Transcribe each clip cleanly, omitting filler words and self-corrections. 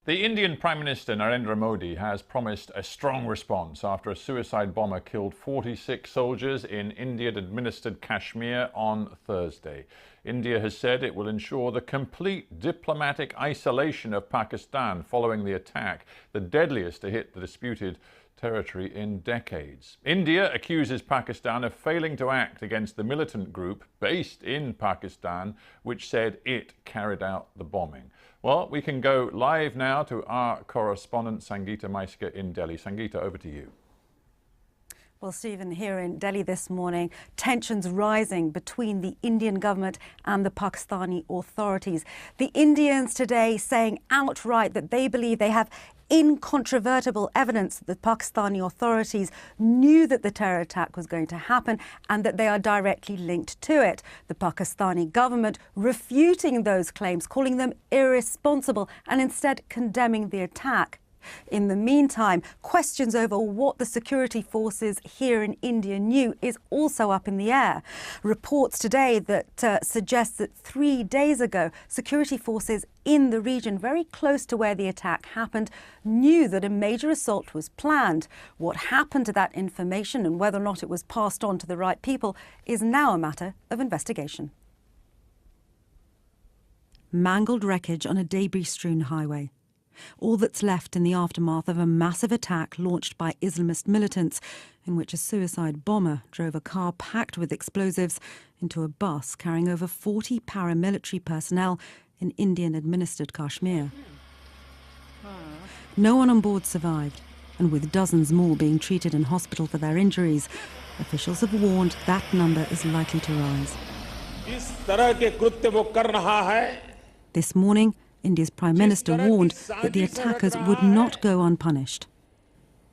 The Indian Prime Minister Narendra Modi has promised a strong response after a suicide bomber killed 46 soldiers in Indian-administered Kashmir on Thursday. India has said it will ensure the complete diplomatic isolation of Pakistan following the attack, the deadliest to hit the disputed territory in decades. India accuses Pakistan of failing to act against the militant group based in Pakistan, which said it carried out the bombing. Well, we can go live now to our correspondent Sangeeta Maiska in Delhi. Sangeeta, over to you. Well, Stephen, here in Delhi this morning, tensions rising between the Indian government and the Pakistani authorities. The Indians today saying outright that they believe they have incontrovertible evidence that the Pakistani authorities knew that the terror attack was going to happen and that they are directly linked to it. The Pakistani government refuting those claims, calling them irresponsible and instead condemning the attack. In the meantime, questions over what the security forces here in India knew is also up in the air. Reports today that suggest that 3 days ago, security forces in the region very close to where the attack happened knew that a major assault was planned. What happened to that information and whether or not it was passed on to the right people is now a matter of investigation. Mangled wreckage on a debris-strewn highway. All that's left in the aftermath of a massive attack launched by Islamist militants in which a suicide bomber drove a car packed with explosives into a bus carrying over 40 paramilitary personnel in Indian-administered Kashmir. No one on board survived, and with dozens more being treated in hospital for their injuries, officials have warned that number is likely to rise. This morning, India's Prime Minister warned that the attackers would not go unpunished.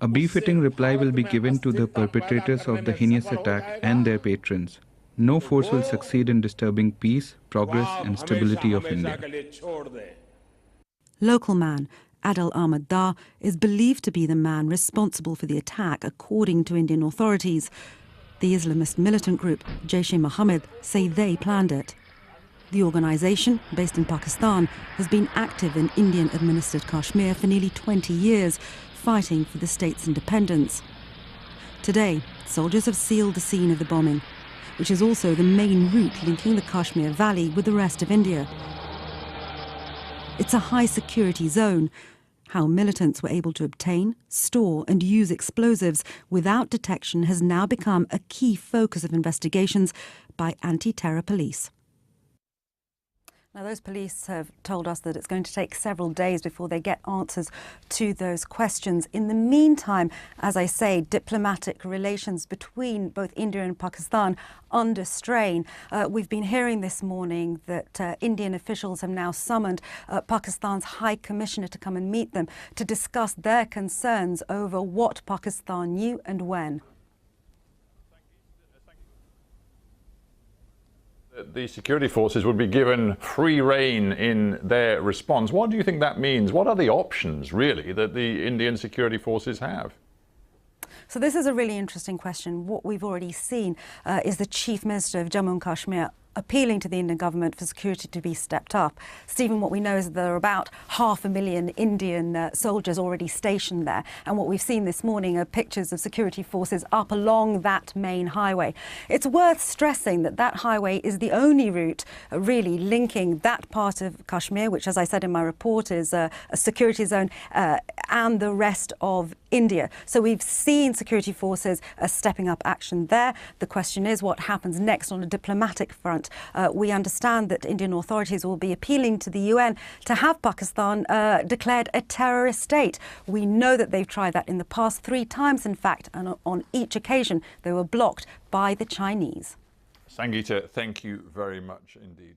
A befitting reply will be given to the perpetrators of the heinous attack and their patrons. No force will succeed in disturbing peace, progress and stability of India. Local man Adil Ahmed Dar is believed to be the man responsible for the attack, according to Indian authorities. The Islamist militant group Jaish-e-Mohammed say they planned it. The organisation, based in Pakistan, has been active in Indian-administered Kashmir for nearly 20 years, fighting for the state's independence. Today, soldiers have sealed the scene of the bombing, which is also the main route linking the Kashmir Valley with the rest of India. It's a high-security zone. How militants were able to obtain, store and use explosives without detection has now become a key focus of investigations by anti-terror police. Now, those police have told us that it's going to take several days before they get answers to those questions. In the meantime, as I say, diplomatic relations between both India and Pakistan under strain. We've been hearing this morning that Indian officials have now summoned Pakistan's High Commissioner to come and meet them to discuss their concerns over what Pakistan knew and when. The security forces would be given free rein in their response. What do you think that means? What are the options, really, that the Indian security forces have? So this is a really interesting question. What we've already seen is the Chief Minister of Jammu and Kashmir appealing to the Indian government for security to be stepped up. Stephen, what we know is that there are about 500,000 Indian soldiers already stationed there. And what we've seen this morning are pictures of security forces up along that main highway. It's worth stressing that that highway is the only route really linking that part of Kashmir, which, as I said in my report, is a security zone, and the rest of India. So we've seen security forces stepping up action there. The question is what happens next on a diplomatic front. We understand that Indian authorities will be appealing to the UN to have Pakistan declared a terrorist state. We know that they've tried that in the past 3 times, in fact, and on each occasion they were blocked by the Chinese. Sangeeta, thank you very much indeed.